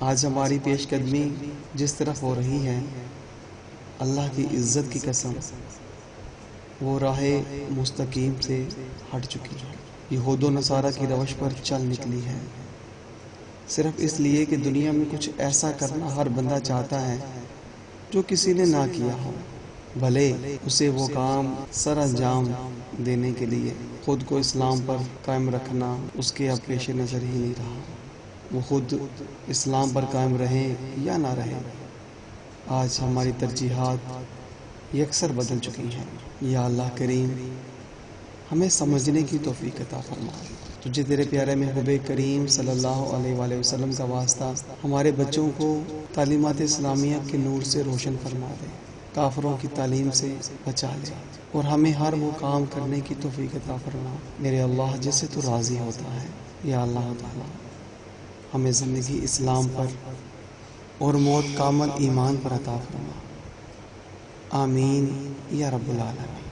آج ہماری پیش قدمی جس طرف ہو رہی ہے، اللہ کی عزت کی قسم وہ راہ مستقیم سے ہٹ چکی ہے، یہود و نصارہ کی روش پر چل نکلی ہے، صرف اس لیے کہ دنیا میں کچھ ایسا کرنا ہر بندہ چاہتا ہے جو کسی نے نہ کیا ہو، بھلے اسے وہ کام سر انجام دینے کے لیے خود کو اسلام پر قائم رکھنا اس کے اب پیش نظر ہی نہیں رہا۔ وہ خود اسلام پر قائم رہیں یا نہ رہیں، آج ہماری ترجیحات یکسر بدل چکی ہیں۔ یا اللہ کریم ہمیں سمجھنے کی توفیق عطا فرما، تجھے تیرے پیارے محبوب کریم صلی اللہ علیہ وآلہ وسلم کا واسطہ ہمارے بچوں کو تعلیمات اسلامیہ کے نور سے روشن فرما دے، کافروں کی تعلیم سے بچا لے، اور ہمیں ہر وہ کام کرنے کی توفیق عطا فرما میرے اللہ جس سے تو راضی ہوتا ہے۔ یا اللہ تعالی ہمیں زندگی اسلام پر اور موت کامل ایمان پر عطا فرما، آمین یا رب العالمین۔